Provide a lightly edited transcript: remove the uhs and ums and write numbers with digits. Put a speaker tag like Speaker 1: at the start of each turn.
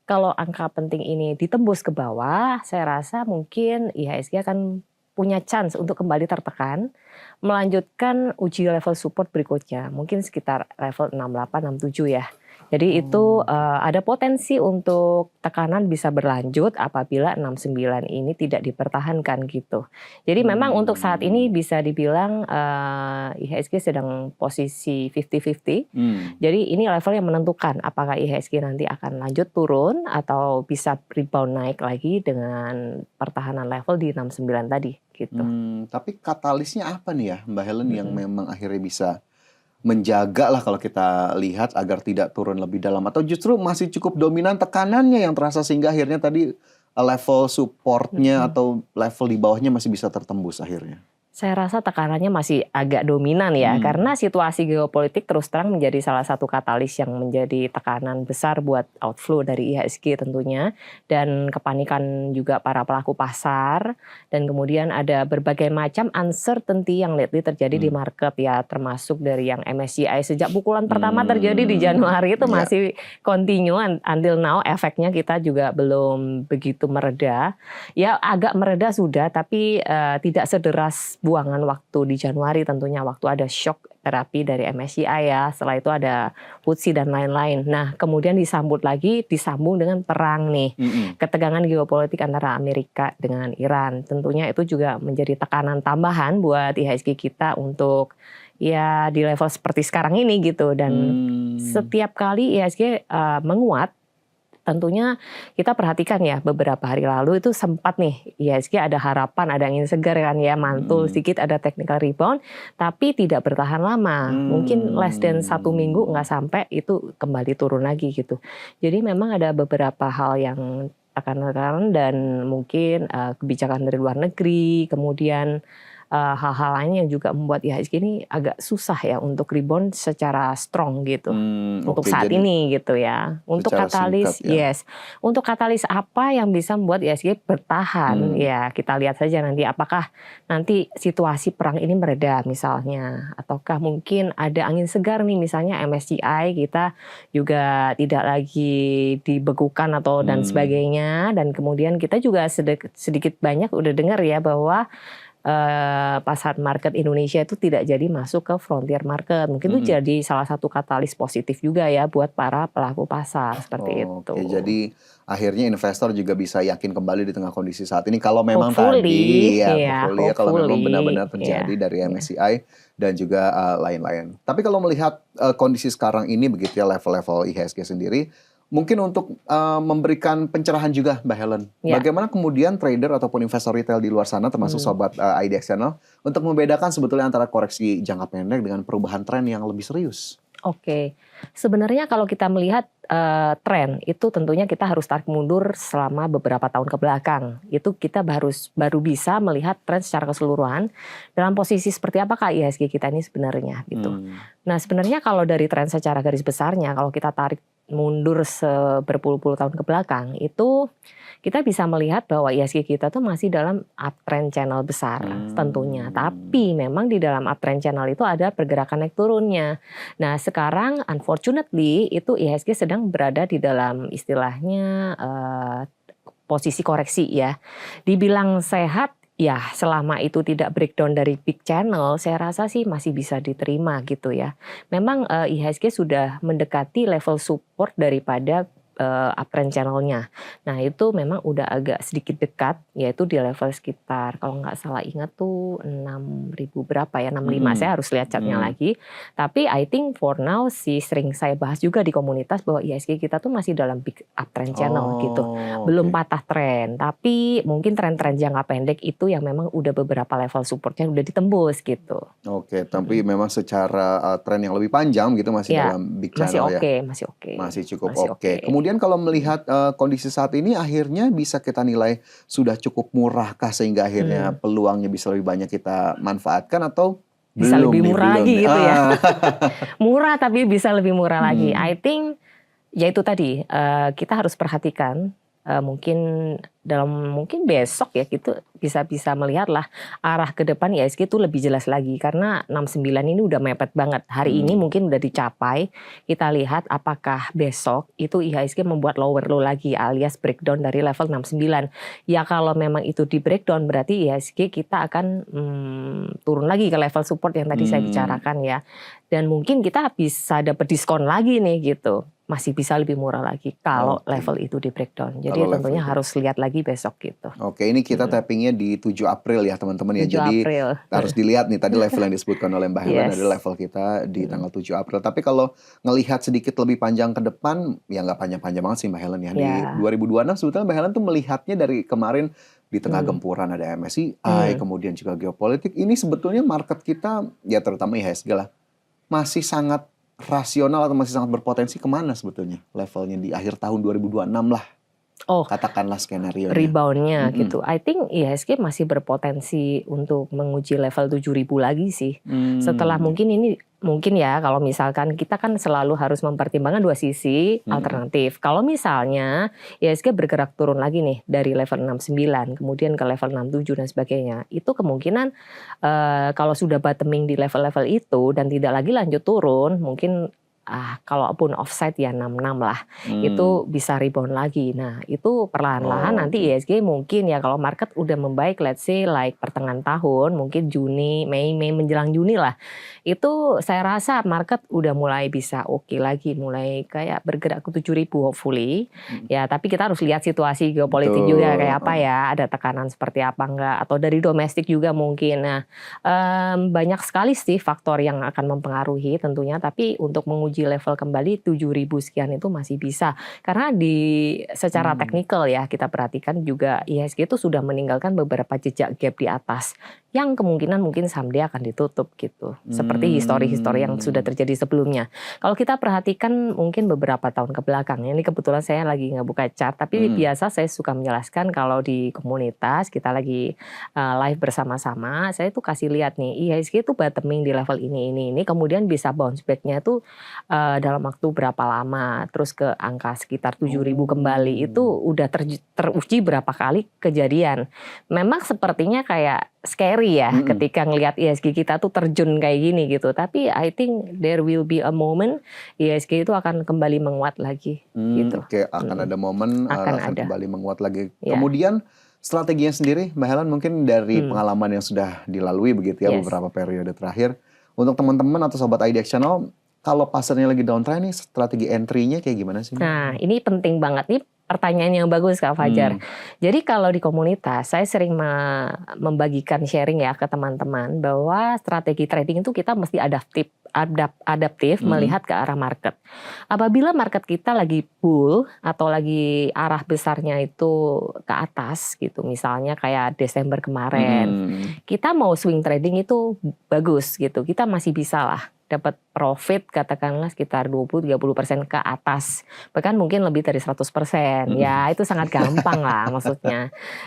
Speaker 1: kalau angka penting ini ditembus ke bawah, saya rasa mungkin IHSG akan punya chance untuk kembali tertekan, melanjutkan uji level support berikutnya, mungkin sekitar level 68, 67 ya. Jadi itu ada potensi untuk tekanan bisa berlanjut apabila 69 ini tidak dipertahankan gitu. Jadi memang untuk saat ini bisa dibilang IHSG sedang posisi 50-50. Jadi ini level yang menentukan apakah IHSG nanti akan lanjut turun atau bisa rebound naik lagi dengan pertahanan level di 69 tadi gitu.
Speaker 2: Tapi katalisnya apa nih ya Mbak Helen yang memang akhirnya bisa menjaga lah kalau kita lihat agar tidak turun lebih dalam, atau justru masih cukup dominan tekanannya yang terasa sehingga akhirnya tadi level supportnya atau level di bawahnya masih bisa tertembus akhirnya?
Speaker 1: Saya rasa tekanannya masih agak dominan ya, karena situasi geopolitik terus terang menjadi salah satu katalis yang menjadi tekanan besar buat outflow dari IHSG tentunya, dan kepanikan juga para pelaku pasar, dan kemudian ada berbagai macam uncertainty yang lately terjadi di market ya, termasuk dari yang MSCI sejak pukulan pertama terjadi di Januari itu masih continue until now, efeknya kita juga belum begitu mereda. Ya agak mereda sudah, tapi tidak sederas buangan waktu di Januari tentunya, waktu ada shock terapi dari MSCI ya, setelah itu ada FTSE dan lain-lain. Nah kemudian disambung dengan perang nih, ketegangan geopolitik antara Amerika dengan Iran, tentunya itu juga menjadi tekanan tambahan buat IHSG kita untuk ya di level seperti sekarang ini gitu. Dan setiap kali IHSG menguat, tentunya kita perhatikan ya, beberapa hari lalu itu sempat nih IHSG ada harapan, ada angin segar kan ya, mantul sedikit, ada technical rebound, tapi tidak bertahan lama. Mungkin less than 1 minggu nggak sampai itu kembali turun lagi gitu. Jadi memang ada beberapa hal yang tekanan dan mungkin kebijakan dari luar negeri, kemudian hal-hal lain yang juga membuat IHSG ini agak susah ya untuk rebound secara strong gitu. Untuk saat ini gitu ya. Untuk katalis, untuk katalis apa yang bisa membuat IHSG bertahan? Ya kita lihat saja nanti apakah nanti situasi perang ini mereda misalnya, ataukah mungkin ada angin segar nih, misalnya MSCI kita juga tidak lagi dibekukan atau dan sebagainya, dan kemudian kita juga sedikit banyak udah dengar ya bahwa pasar market Indonesia itu tidak jadi masuk ke frontier market. Mungkin itu jadi salah satu katalis positif juga ya buat para pelaku pasar seperti itu.
Speaker 2: Oke, jadi akhirnya investor juga bisa yakin kembali di tengah kondisi saat ini kalau memang
Speaker 1: Hopefully,
Speaker 2: kalau memang benar-benar
Speaker 1: hopefully,
Speaker 2: terjadi dari MSCI dan juga lain-lain. Tapi kalau melihat kondisi sekarang ini begitu ya, level-level IHSG sendiri, mungkin untuk memberikan pencerahan juga Mbak Helen, bagaimana kemudian trader ataupun investor retail di luar sana, termasuk sobat IDX Channel, untuk membedakan sebetulnya antara koreksi jangka pendek dengan perubahan tren yang lebih serius?
Speaker 1: Oke, sebenarnya kalau kita melihat tren itu tentunya kita harus tarik mundur selama beberapa tahun ke belakang. Itu kita baru bisa melihat tren secara keseluruhan dalam posisi seperti apakah IHSG kita ini sebenarnya gitu. Nah sebenarnya kalau dari tren secara garis besarnya, kalau kita tarik mundur berpuluh-puluh tahun ke belakang, itu kita bisa melihat bahwa IHSG kita tuh masih dalam uptrend channel besar tentunya. Tapi memang di dalam uptrend channel itu ada pergerakan naik turunnya. Nah sekarang unfortunately itu IHSG sedang berada di dalam istilahnya posisi koreksi ya. Dibilang sehat, ya selama itu tidak breakdown dari big channel, saya rasa sih masih bisa diterima gitu ya. Memang IHSG sudah mendekati level support daripada uptrend channelnya. Nah itu memang udah agak sedikit dekat, yaitu di level sekitar kalau nggak salah ingat tuh 6.000 berapa ya, 65, saya harus lihat chartnya lagi. Tapi I think for now sering saya bahas juga di komunitas bahwa IHSG kita tuh masih dalam big uptrend channel gitu. Belum patah tren, tapi mungkin tren-tren jangka pendek itu yang memang udah beberapa level supportnya udah ditembus gitu.
Speaker 2: Oke, tapi memang secara tren yang lebih panjang gitu masih dalam big channel ya?
Speaker 1: Masih oke.
Speaker 2: Masih cukup oke. Kemudian kalau melihat kondisi saat ini, akhirnya bisa kita nilai sudah cukup murahkah sehingga akhirnya peluangnya bisa lebih banyak kita manfaatkan, atau
Speaker 1: bisa
Speaker 2: belum
Speaker 1: lebih murah lagi gitu ya? Murah tapi bisa lebih murah lagi. I think ya itu tadi, kita harus perhatikan mungkin dalam mungkin besok ya kita bisa melihat lah arah ke depan IHSG itu lebih jelas lagi karena 69 ini udah mepet banget. Hari ini mungkin udah dicapai. Kita lihat apakah besok itu IHSG membuat lower low lagi alias breakdown dari level 69. Ya kalau memang itu di breakdown berarti IHSG kita akan turun lagi ke level support yang tadi saya bicarakan ya. Dan mungkin kita bisa dapat diskon lagi nih gitu. Masih bisa lebih murah lagi kalau level itu di breakdown. Jadi tentunya harus lihat lagi besok gitu.
Speaker 2: Oke, ini kita tappingnya di 7 April ya teman-teman ya.
Speaker 1: 7
Speaker 2: Jadi
Speaker 1: April.
Speaker 2: harus dilihat nih tadi level yang disebutkan oleh Mbak Helen ada level kita di tanggal 7 April. Tapi kalau ngelihat sedikit lebih panjang ke depan, ya nggak panjang-panjang banget sih Mbak Helen ya. Di 2026 sebetulnya Mbak Helen tuh melihatnya dari kemarin di tengah gempuran ada MSCI, kemudian juga geopolitik. Ini sebetulnya market kita, ya terutama IHSG lah, masih sangat rasional atau masih sangat berpotensi kemana sebetulnya levelnya di akhir tahun 2026 lah. Katakanlah skenario
Speaker 1: Reboundnya gitu. I think IHSG masih berpotensi untuk menguji level 7.000 lagi sih. Setelah mungkin ya kalau misalkan kita kan selalu harus mempertimbangkan dua sisi alternatif. Kalau misalnya IHSG bergerak turun lagi nih dari level 69 kemudian ke level 67 dan sebagainya. Itu kemungkinan kalau sudah bottoming di level-level itu dan tidak lagi lanjut turun mungkin kalaupun offside ya 66 lah, itu bisa rebound lagi. Nah itu perlahan-lahan nanti IHSG mungkin ya kalau market udah membaik, let's say like pertengahan tahun, mungkin Juni, Mei menjelang Juni lah, itu saya rasa market udah mulai bisa oke lagi, mulai kayak bergerak ke 7.000 hopefully. Ya tapi kita harus lihat situasi geopolitik juga kayak apa ya, ada tekanan seperti apa enggak, atau dari domestik juga mungkin. Nah banyak sekali sih faktor yang akan mempengaruhi tentunya, tapi untuk menguji level kembali 7.000 sekian itu masih bisa karena secara teknikal ya kita perhatikan juga IHSG itu sudah meninggalkan beberapa jejak gap di atas yang kemungkinan mungkin someday akan ditutup gitu seperti histori-histori yang sudah terjadi sebelumnya. Kalau kita perhatikan mungkin beberapa tahun ke belakang, ini kebetulan saya lagi nggak buka chart tapi biasa saya suka menjelaskan kalau di komunitas kita lagi live bersama-sama, saya tuh kasih lihat nih IHSG itu bottoming di level ini kemudian bisa bounce back-nya tuh dalam waktu berapa lama, terus ke angka sekitar 7.000 kembali itu udah teruji berapa kali kejadian. Memang sepertinya kayak scary ya ketika ngelihat IHSG kita tuh terjun kayak gini gitu. Tapi I think there will be a moment IHSG itu akan kembali menguat lagi gitu.
Speaker 2: Oke, akan ada momen akan kembali menguat lagi.
Speaker 1: Ya.
Speaker 2: Kemudian strateginya sendiri Mbak Helen mungkin dari pengalaman yang sudah dilalui begitu ya beberapa periode terakhir. Untuk teman-teman atau sobat IDX Channel, kalau pasarnya lagi downtrend nih strategi entry-nya kayak gimana sih?
Speaker 1: Nah ini penting banget nih. Pertanyaan yang bagus Kak Fajar. Jadi kalau di komunitas saya sering membagikan sharing ya ke teman-teman bahwa strategi trading itu kita mesti adaptif melihat ke arah market. Apabila market kita lagi bull atau lagi arah besarnya itu ke atas gitu, misalnya kayak Desember kemarin, kita mau swing trading itu bagus gitu, kita masih bisa lah dapat profit katakanlah sekitar 20-30% ke atas, bahkan mungkin lebih dari 100%. Ya itu sangat gampang lah maksudnya.